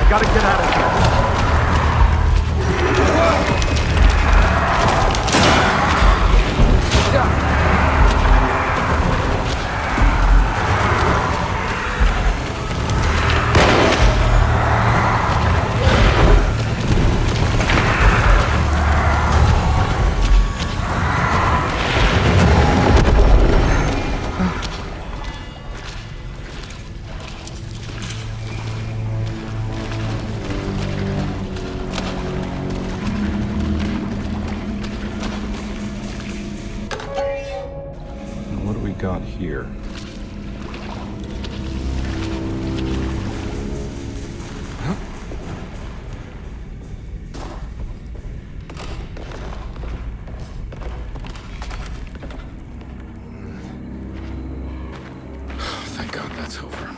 gotta get out of here. Got here. Huh? Thank God that's over.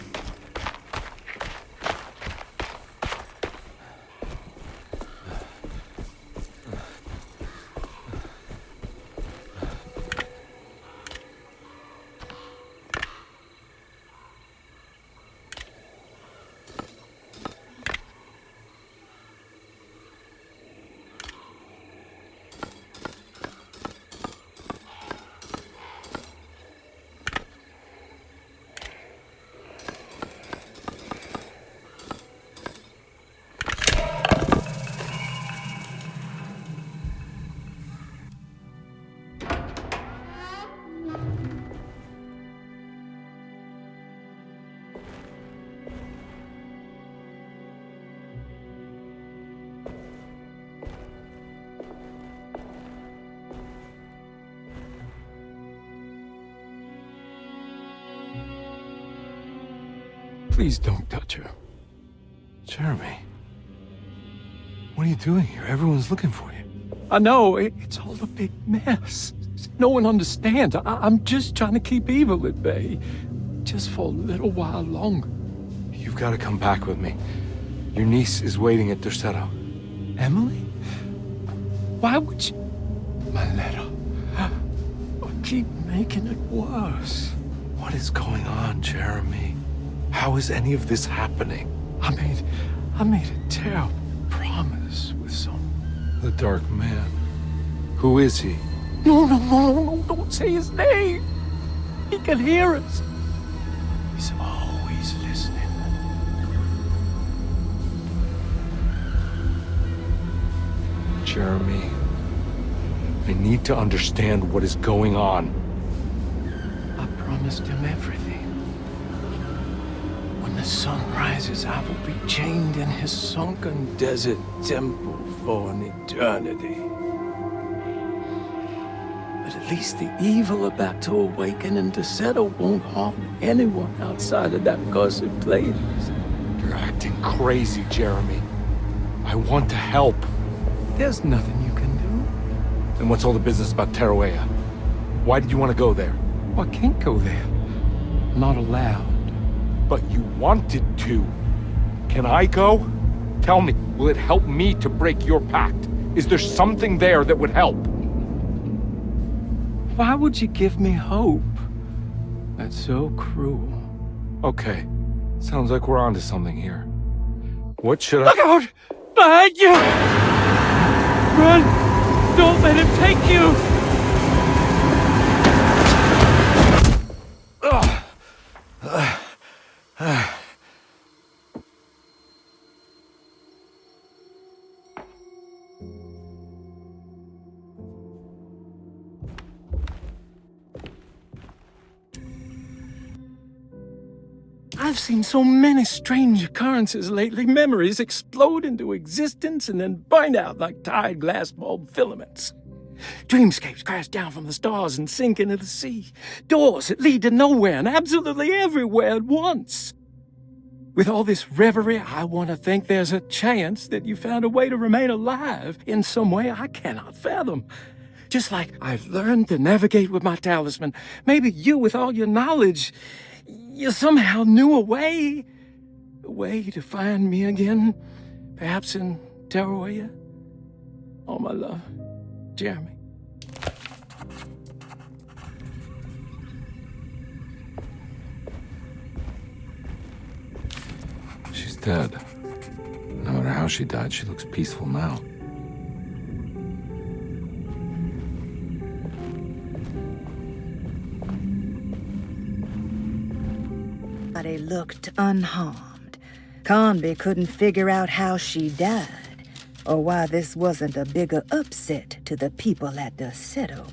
Please don't touch her. Jeremy. What are you doing here? Everyone's looking for you. I know, it's all a big mess. No one understands. I'm just trying to keep evil at bay. Just for a little while longer. You've got to come back with me. Your niece is waiting at Derceto. Emily? Why would you... My letter. Keep making it worse. What is going on, Jeremy? How is any of this happening? I made a terrible promise with someone. The Dark Man. Who is he? No, don't say his name. He can hear us. He's always listening. Jeremy, I need to understand what is going on. I promised him everything. When the sun rises, I will be chained in his sunken desert temple for an eternity. But at least the evil about to awaken in Derceto won't harm anyone outside of that cursed place. You're acting crazy, Jeremy. I want to help. There's nothing you can do. Then what's all the business about Tarawea? Why did you want to go there? Well, I can't go there. I'm not allowed. But you wanted to. Can I go? Tell me, will it help me to break your pact? Is there something there that would help? Why would you give me hope? That's so cruel. Okay, sounds like we're onto something here. What should I— Look out! Behind you! Run! Don't let him take you! I've seen so many strange occurrences lately. Memories explode into existence and then burn out like tired glass bulb filaments. Dreamscapes crash down from the stars and sink into the sea. Doors that lead to nowhere and absolutely everywhere at once. With all this reverie, I want to think there's a chance that you found a way to remain alive in some way I cannot fathom. Just like I've learned to navigate with my talisman. Maybe you, with all your knowledge, you somehow knew a way to find me again. Perhaps in Tarawea. All my love, Jeremy. She's dead. how she died. She looks peaceful now. Body looked unharmed. Conby couldn't figure out how she died, or why this wasn't a bigger upset to the people at Derceto.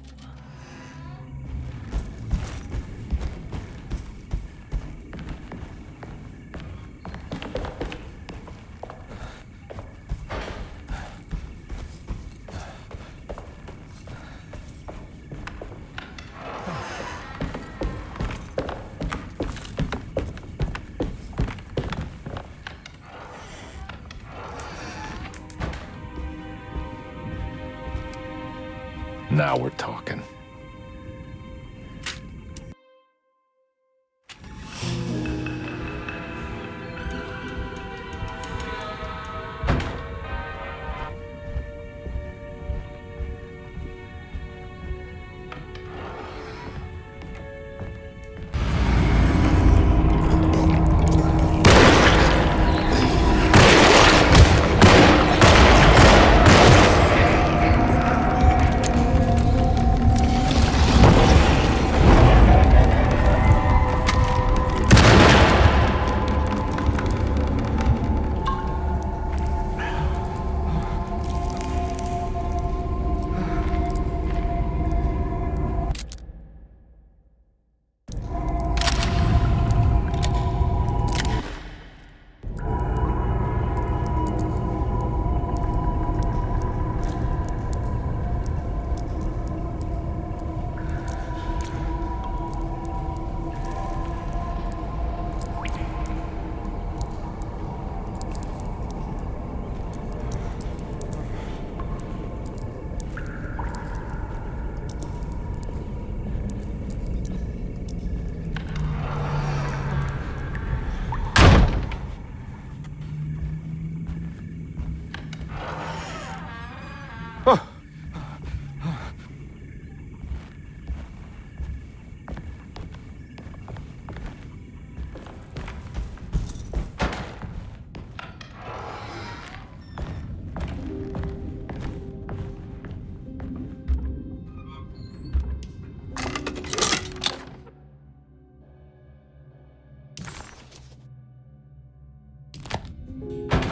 Now we're talking.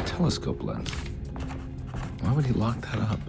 Telescope lens. Why would he lock that up?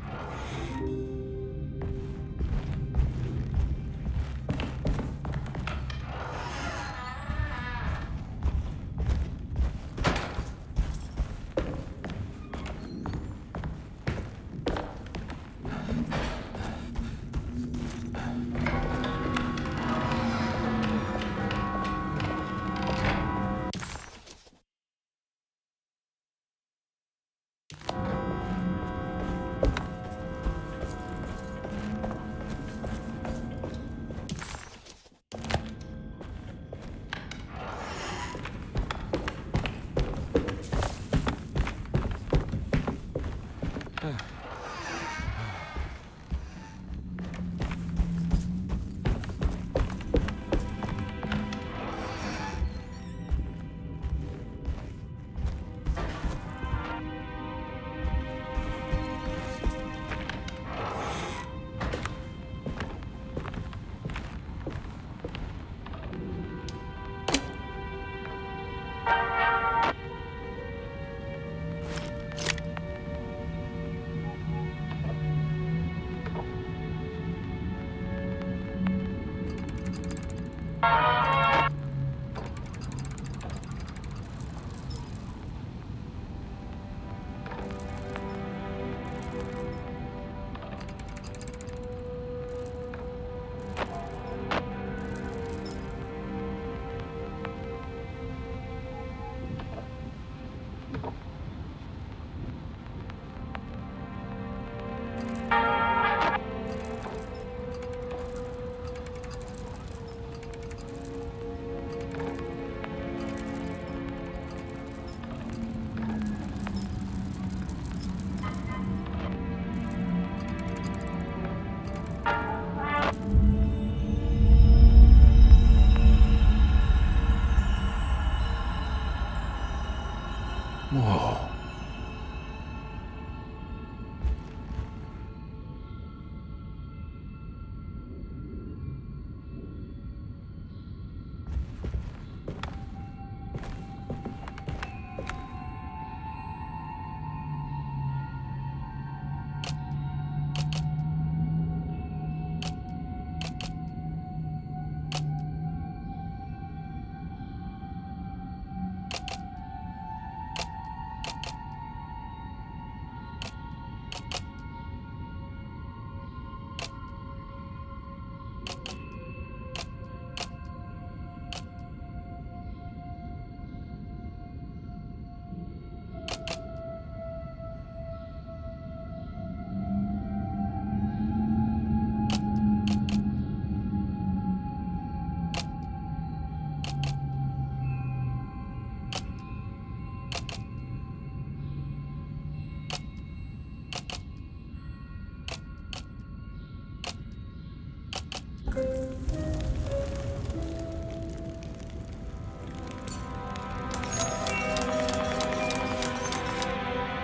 Whoa.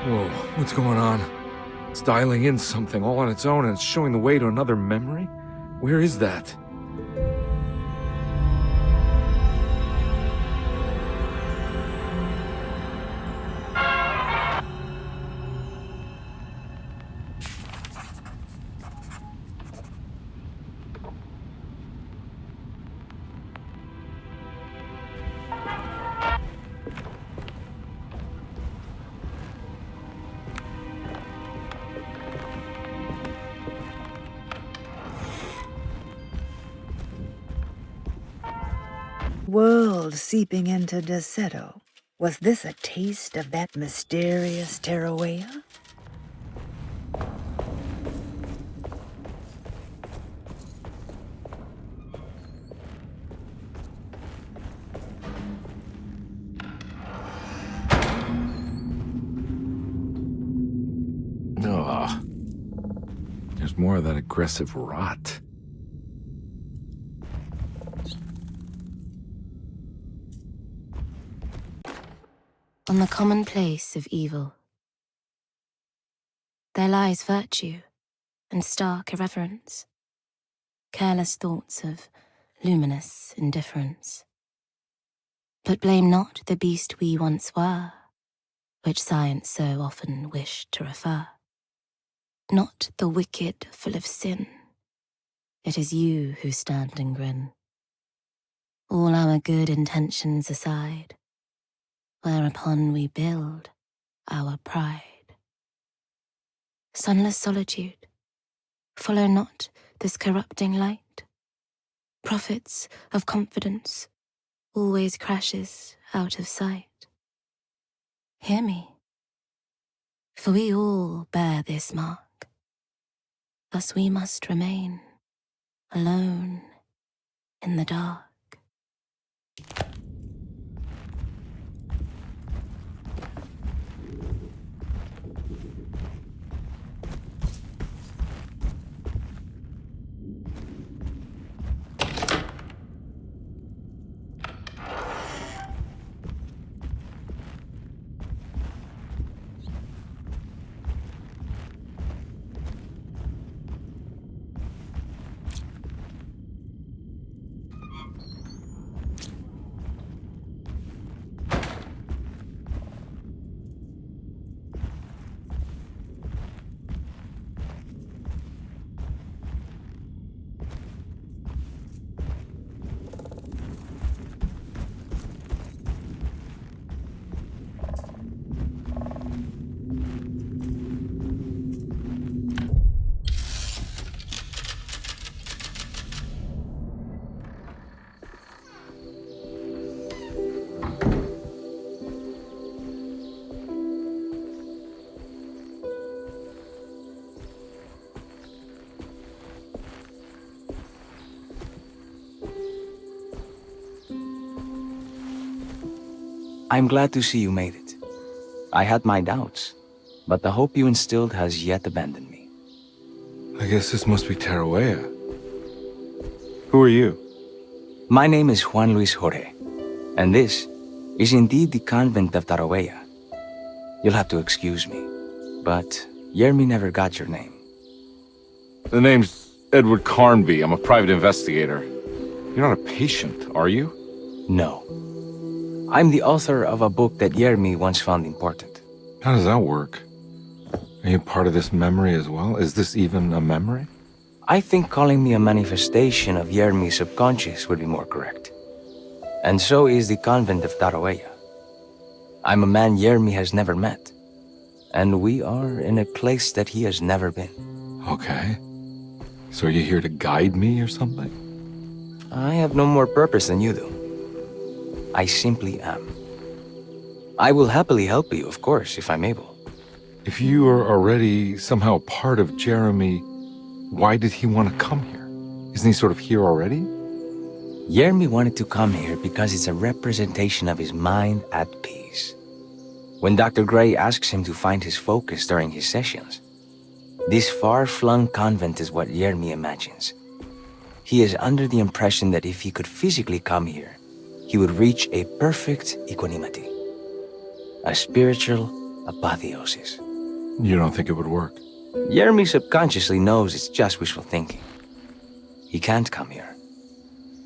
Whoa, what's going on? It's dialing in something all on its own and it's showing the way to another memory? Where is that? World seeping into Derceto. Was this a taste of that mysterious Terrawea? Ugh. There's more of that aggressive rot. On the commonplace of evil, there lies virtue and stark irreverence, careless thoughts of luminous indifference. But blame not the beast we once were, which science so often wished to refer. Not the wicked full of sin, it is you who stand and grin. All our good intentions aside, whereupon we build our pride. Sunless solitude, follow not this corrupting light. Prophets of confidence always crashes out of sight. Hear me, for we all bear this mark. Thus we must remain alone in the dark. I'm glad to see you made it. I had my doubts, but the hope you instilled has yet abandoned me. I guess this must be Terrawea. Who are you? My name is Juan Luis Jorge, and this is indeed the convent of Terrawea. You'll have to excuse me, but Yermi never got your name. The name's Edward Carnby. I'm a private investigator. You're not a patient, are you? No. I'm the author of a book that Yermi once found important. How does that work? Are you part of this memory as well? Is this even a memory? I think calling me a manifestation of Yermi's subconscious would be more correct. And so is the convent of Terrawea. I'm a man Yermi has never met, and we are in a place that he has never been. Okay. So are you here to guide me or something? I have no more purpose than you do. I simply am. I will happily help you, of course, if I'm able. If you are already somehow part of Jeremy, why did he want to come here? Isn't he sort of here already? Yermi wanted to come here because it's a representation of his mind at peace. When Dr. Gray asks him to find his focus during his sessions, this far-flung convent is what Yermi imagines. He is under the impression that if he could physically come here, he would reach a perfect equanimity. A spiritual apotheosis. You don't think it would work? Jeremy subconsciously knows it's just wishful thinking. He can't come here.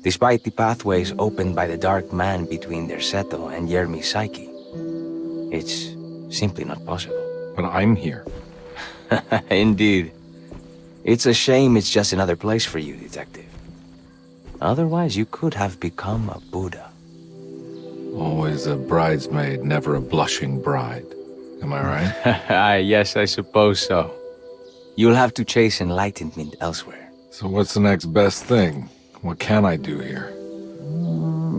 Despite the pathways opened by the Dark Man between Derceto and Jeremy's psyche, it's simply not possible. But I'm here. Indeed. It's a shame it's just another place for you, Detective. Otherwise, you could have become a Buddha. Always a bridesmaid, never a blushing bride. Am I right? Yes, I suppose so. You'll have to chase enlightenment elsewhere. So what's the next best thing? What can I do here?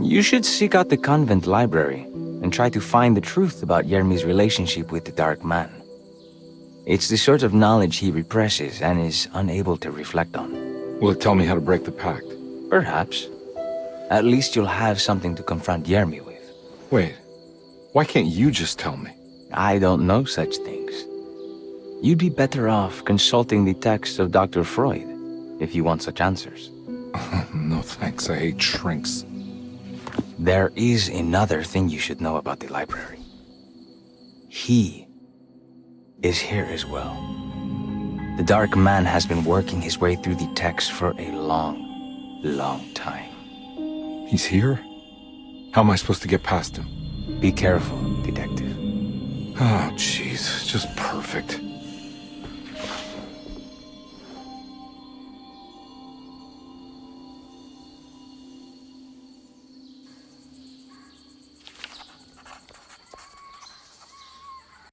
You should seek out the convent library and try to find the truth about Jeremy's relationship with the Dark Man. It's the sort of knowledge he represses and is unable to reflect on. Will it tell me how to break the pact? Perhaps. At least you'll have something to confront Jeremy with. Wait, why can't you just tell me? I don't know such things. You'd be better off consulting the text of Dr. Freud if you want such answers. No thanks, I hate shrinks. There is another thing you should know about the library. He is here as well. The Dark Man has been working his way through the text for a long time. He's here? How am I supposed to get past him? Be careful, Detective. Oh, jeez, just perfect.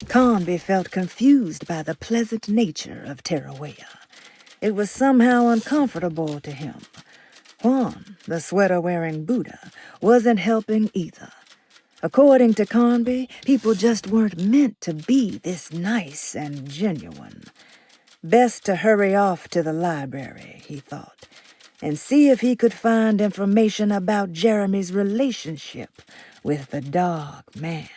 Conby felt confused by the pleasant nature of Terrawea. It was somehow uncomfortable to him. Juan, the sweater-wearing Buddha, wasn't helping either. According to Conby, people just weren't meant to be this nice and genuine. Best to hurry off to the library, he thought, and see if he could find information about Jeremy's relationship with the Dark Man.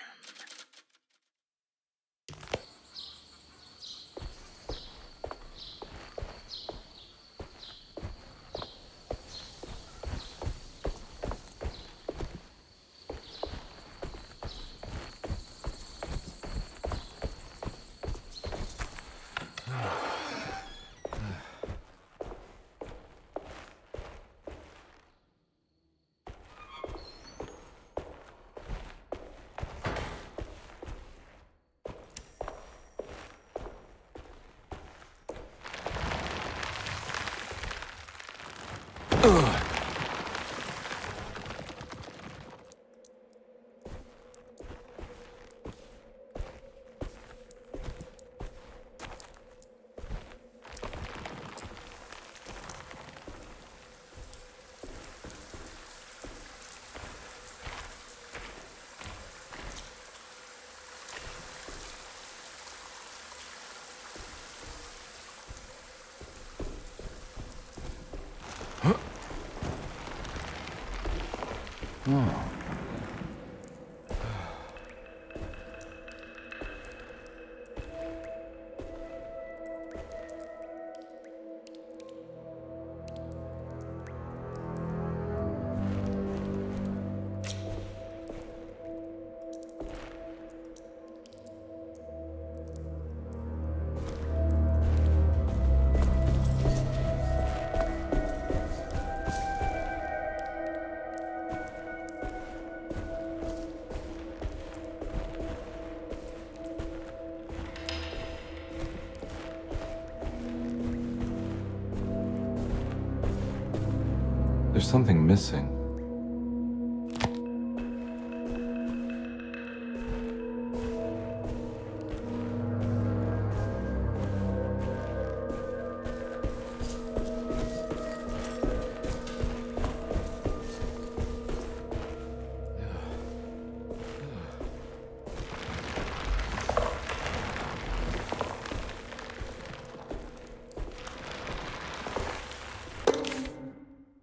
There's something missing.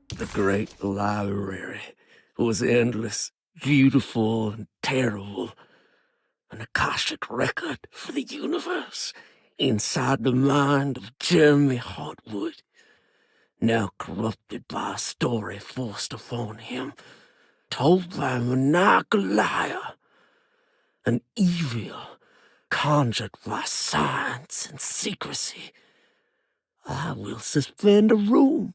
The great library was endless, beautiful, and terrible. An Akashic record for the universe inside the mind of Jeremy Hartwood, now corrupted by a story forced upon him, told by a maniacal liar, an evil, conjured by science and secrecy. I will suspend a room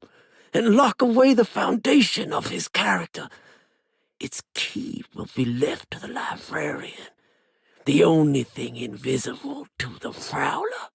and lock away the foundation of his character. Its key will be left to the librarian, the only thing invisible to the Prowler.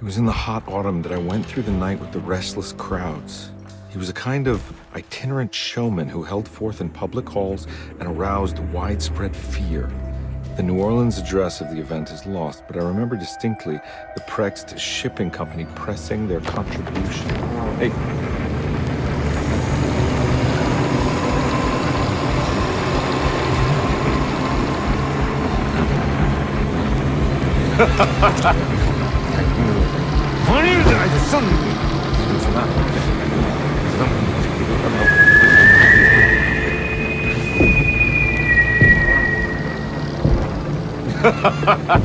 It was in the hot autumn that I went through the night with the restless crowds. He was a kind of itinerant showman who held forth in public halls and aroused widespread fear. The New Orleans address of the event is lost, but I remember distinctly the Prext Shipping Company pressing their contribution. Hey.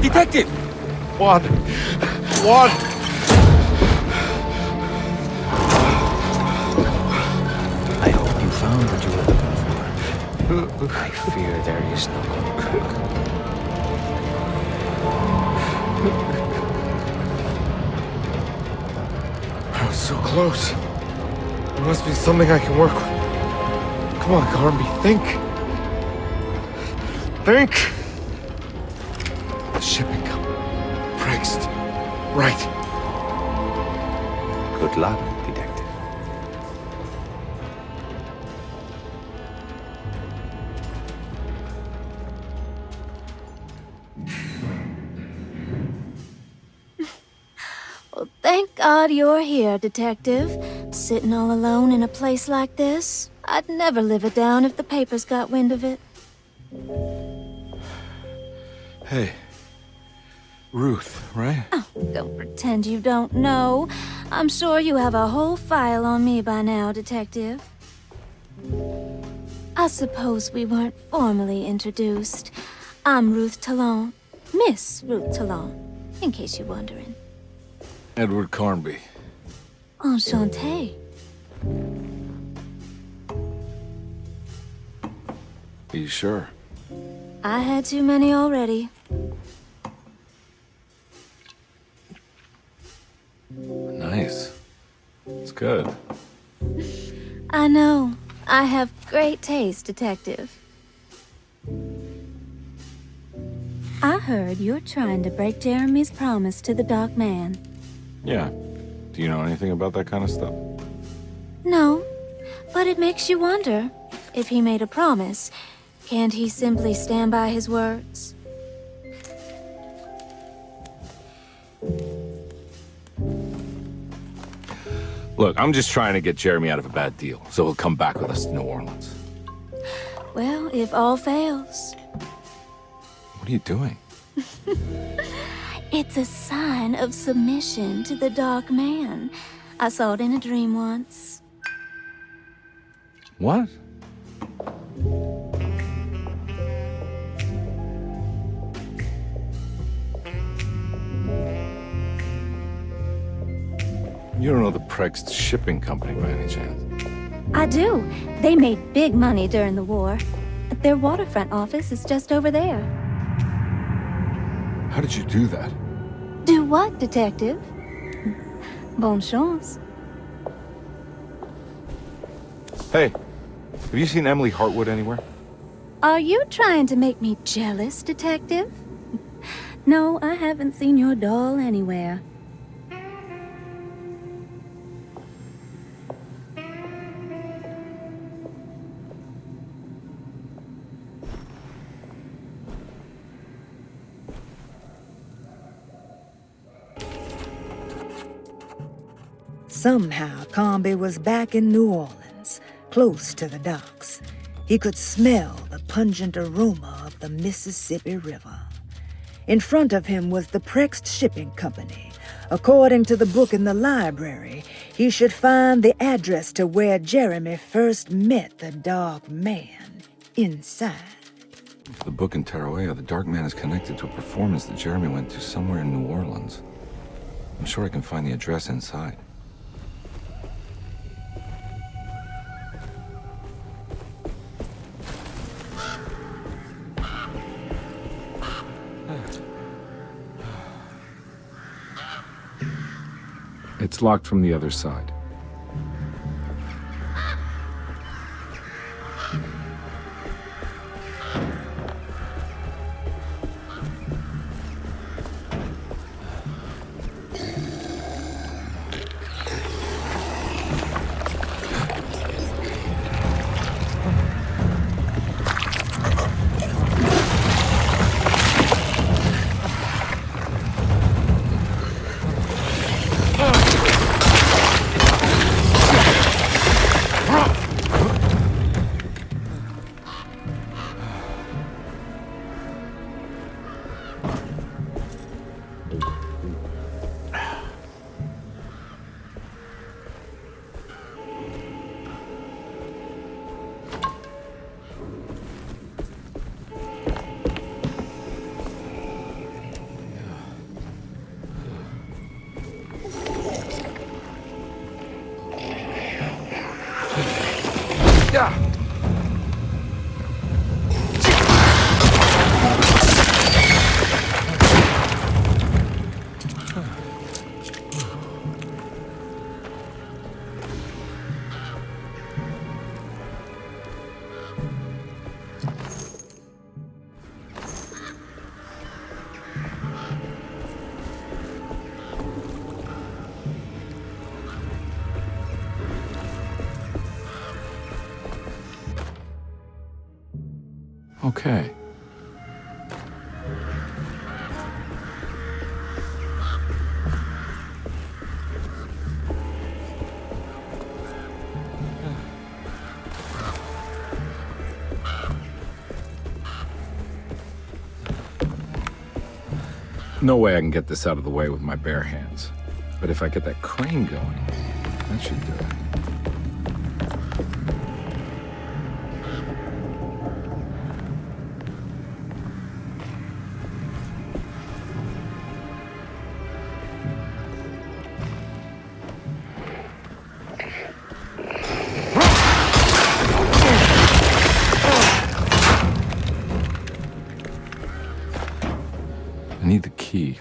Detective! What? What? I hope you found what you were looking for. I fear there is no going back. I was so close. There must be something I can work with. Come on, Garby, think. Think! The shipping company. Prext. Right. Good luck, detective. Well, thank God you're here, Detective. Sitting all alone in a place like this. I'd never live it down if the papers got wind of it. Hey. Ruth, right? Oh, don't pretend you don't know. I'm sure you have a whole file on me by now, Detective. I suppose we weren't formally introduced. I'm Ruth Talon. Miss Ruth Talon, in case you're wondering. Edward Carnby. Enchanté. Are you sure? I had too many already. Nice. It's good. I know. I have great taste, Detective. I heard you're trying to break Jeremy's promise to the Dark Man. Yeah. Do you know anything about that kind of stuff? No, but it makes you wonder. If he made a promise, can't he simply stand by his words? Look, I'm just trying to get Jeremy out of a bad deal, so he'll come back with us to New Orleans. Well, if all fails, What are you doing? it's a sign of submission to the Dark Man. I saw it in a dream once. What? You don't know the Prext Shipping Company by any chance? I do. They made big money during the war. Their waterfront office is just over there. How did you do that? Do what, Detective? Bonne chance. Hey, have you seen Emily Hartwood anywhere? Are you trying to make me jealous, Detective? No, I haven't seen your doll anywhere. Somehow, Carnby was back in New Orleans, close to the docks. He could smell the pungent aroma of the Mississippi River. In front of him was the Prext Shipping Company. According to the book in the library, he should find the address to where Jeremy first met the Dark Man, inside. The book in Tarawea, the Dark Man is connected to a performance that Jeremy went to somewhere in New Orleans. I'm sure I can find the address inside. It's locked from the other side. Okay. No way I can get this out of the way with my bare hands. But if I get that crane going, that should do it. I need the key.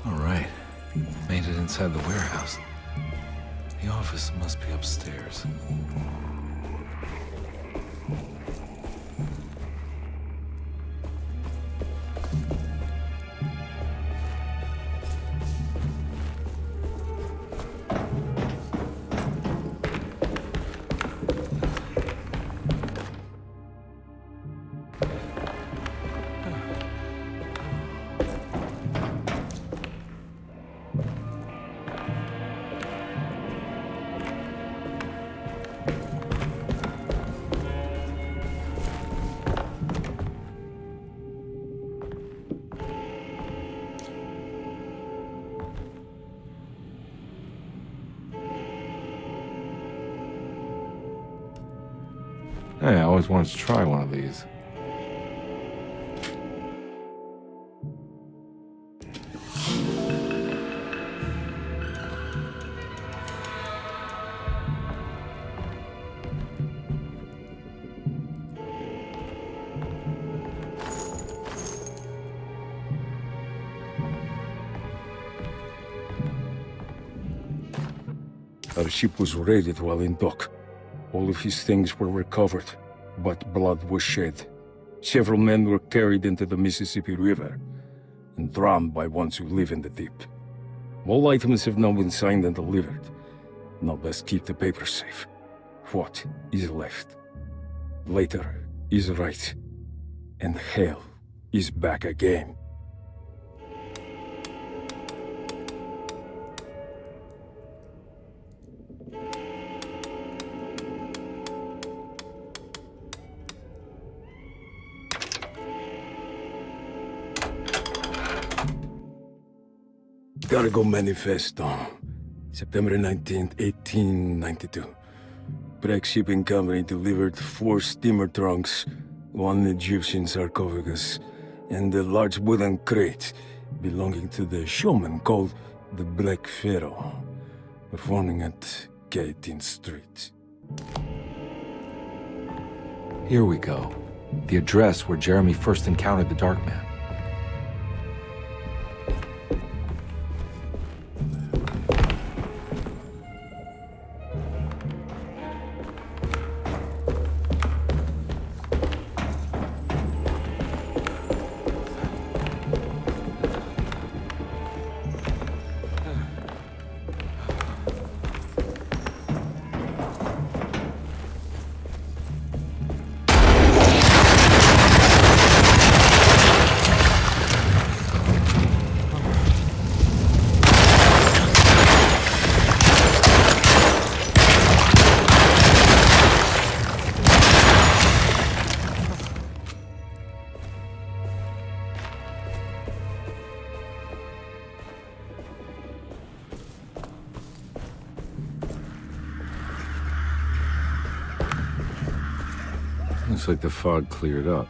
All right. Made it inside the warehouse. The office must be upstairs. Hey, I always wanted to try one of these. Our ship was raided while in dock. All of his things were recovered, but blood was shed. Several men were carried into the Mississippi River and drowned by ones who live in the deep. All items have now been signed and delivered. Now best keep the papers safe. What is left? Later is right, and hell is back again. Cargo Manifesto, September 19th, 1892. Breck Shipping Company delivered 4 steamer trunks, 1 Egyptian sarcophagus, and a large wooden crate belonging to the showman called the Black Pharaoh, performing at 18th Street. Here we go. The address where Jeremy first encountered the Dark Man. Looks like the fog cleared up.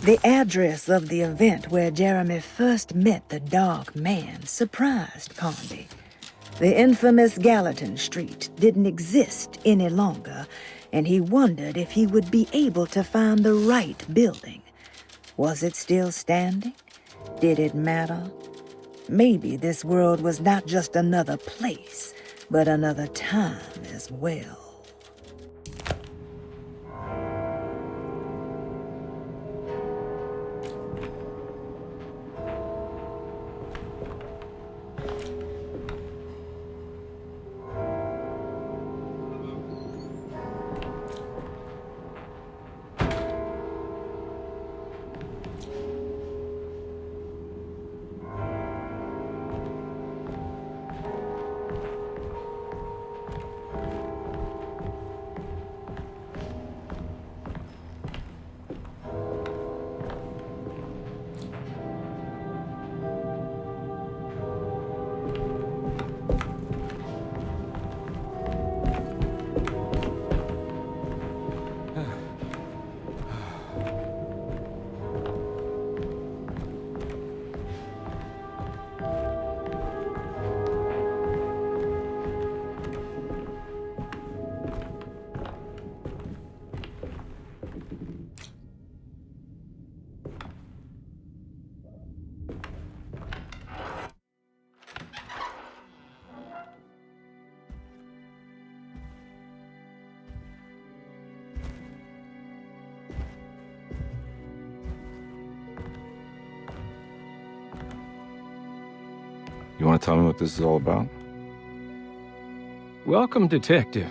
The address of the event where Jeremy first met the Dark Man surprised Conby. The infamous Gallatin Street didn't exist any longer, and he wondered if he would be able to find the right building. Was it still standing? Did it matter? Maybe this world was not just another place, but another time as well. You want to tell me what this is all about? Welcome, Detective,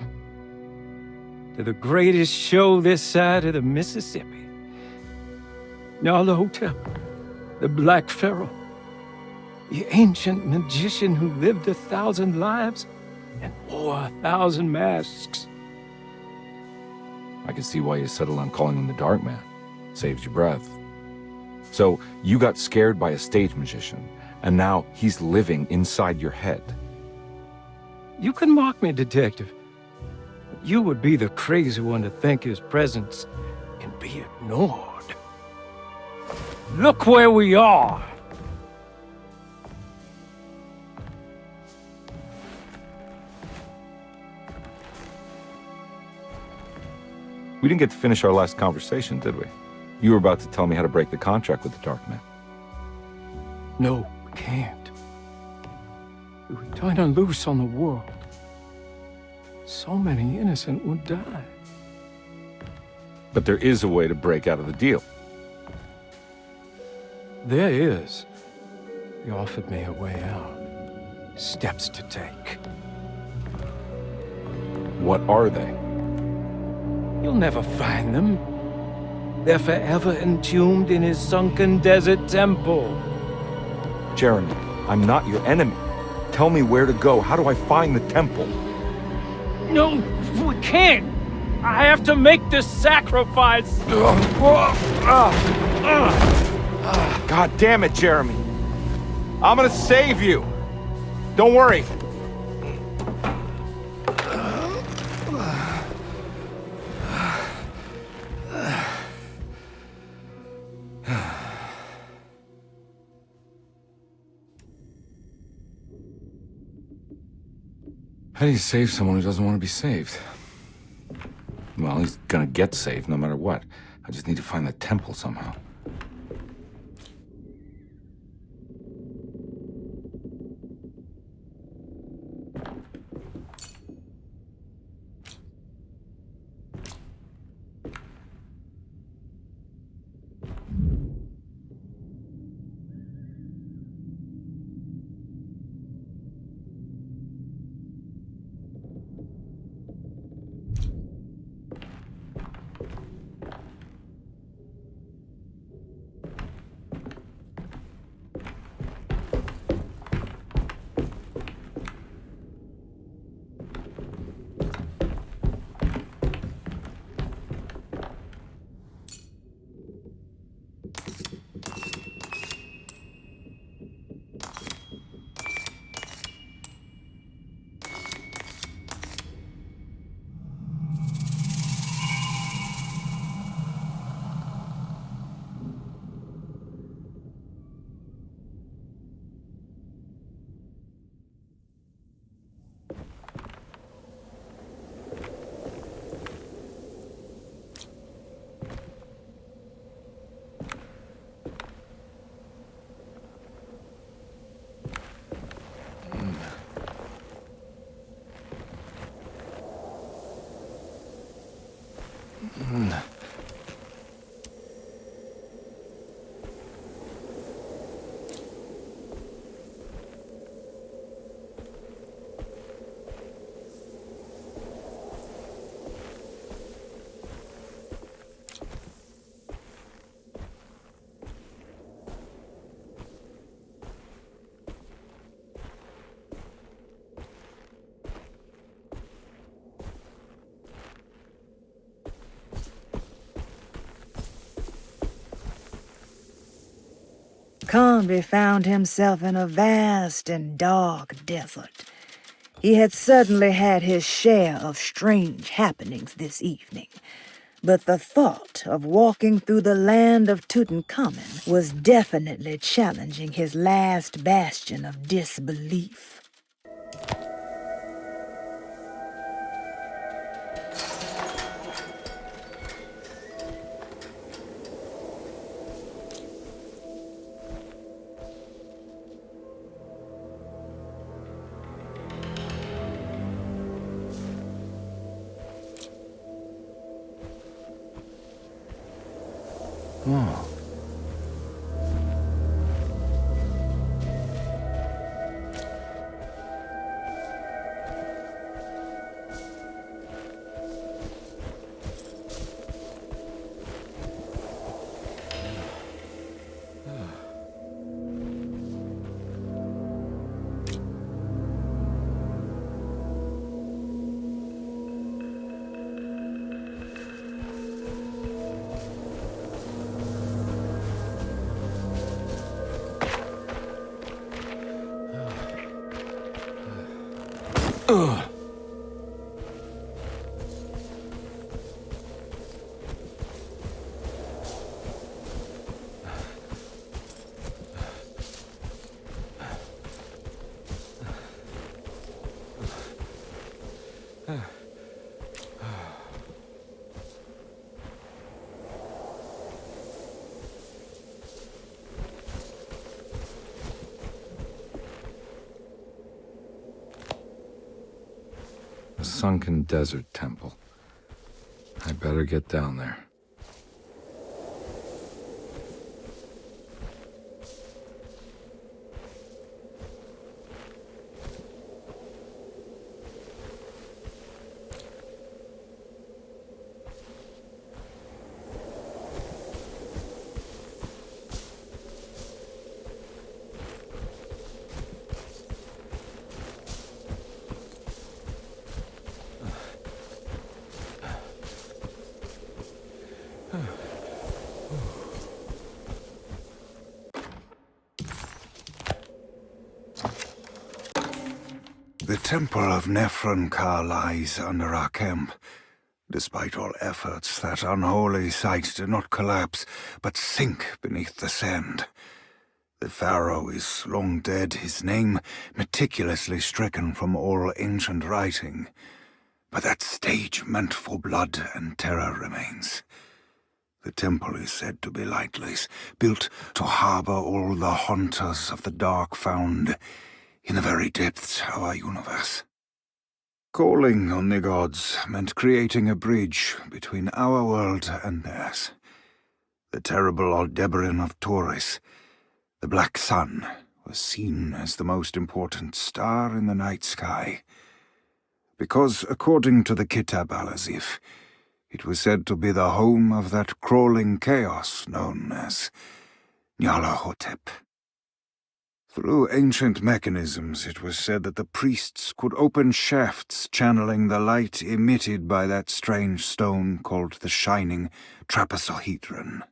to the greatest show this side of the Mississippi. Now the hotel, the Black Pharaoh, the ancient magician who lived 1,000 lives and wore 1,000 masks. I can see why you settled on calling him the Dark Man. Saves your breath. So, you got scared by a stage magician, and now he's living inside your head. You can mock me, Detective. But you would be the crazy one to think his presence can be ignored. Look where we are! We didn't get to finish our last conversation, did we? You were about to tell me how to break the contract with the Dark Man. No, we can't. If we turn her loose on the world, so many innocent would die. But there is a way to break out of the deal. There is. He offered me a way out. Steps to take. What are they? You'll never find them. They're forever entombed in his sunken desert temple. Jeremy, I'm not your enemy. Tell me where to go. How do I find the temple? No, we can't. I have to make this sacrifice. God damn it, Jeremy. I'm gonna save you. Don't worry. How do you save someone who doesn't want to be saved? Well, he's gonna get saved no matter what. I just need to find the temple somehow. Conby found himself in a vast and dark desert. He had certainly had his share of strange happenings this evening, but the thought of walking through the land of Tutankhamun was definitely challenging his last bastion of disbelief. Oh. A sunken desert temple. I better get down there. The Temple of Nephron-Ka lies under our camp. Despite all efforts, that unholy site did not collapse, but sink beneath the sand. The pharaoh is long dead, his name meticulously stricken from all ancient writing. But that stage meant for blood and terror remains. The temple is said to be lightless, built to harbor all the haunters of the dark found in the very depths of our universe. Calling on the gods meant creating a bridge between our world and theirs. The terrible Aldebaran of Taurus, the Black Sun, was seen as the most important star in the night sky. Because, according to the Kitab al-Azif, it was said to be the home of that crawling chaos known as Nyarlathotep. Through ancient mechanisms, it was said that the priests could open shafts channeling the light emitted by that strange stone called the Shining Trapezohedron.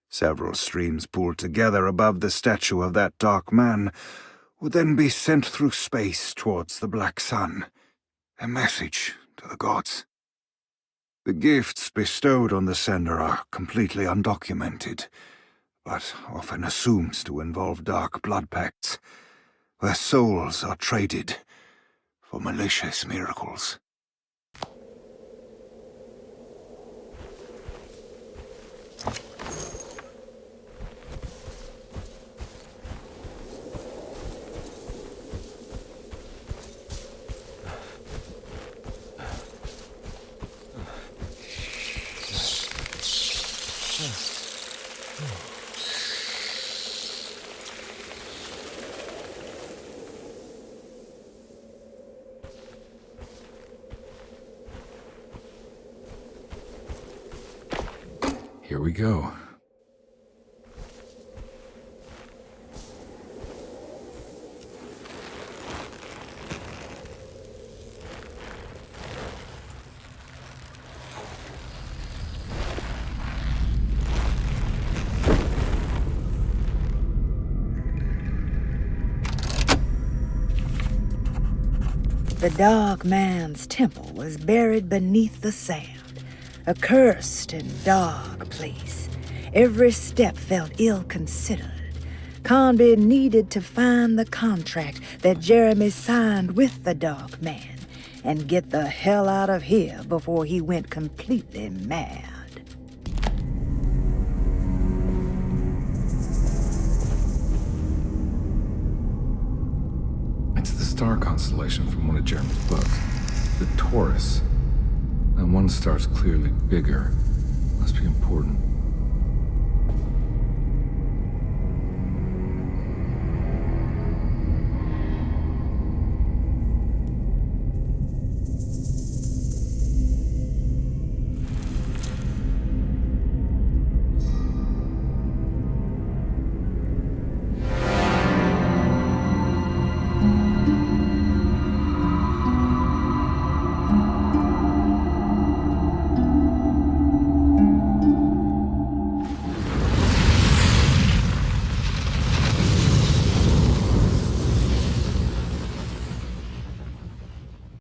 Several streams pooled together above the statue of that dark man would then be sent through space towards the Black Sun, a message to the gods. The gifts bestowed on the sender are completely undocumented, but often assumed to involve dark blood pacts, where souls are traded for malicious miracles. Here we go. The Dark Man's temple was buried beneath the sand, a cursed and dark place. Every step felt ill-considered. Conby needed to find the contract that Jeremy signed with the Dark Man and get the hell out of here before he went completely mad. It's the star constellation from one of Jeremy's books. The Taurus. And one star's clearly bigger. Must be important.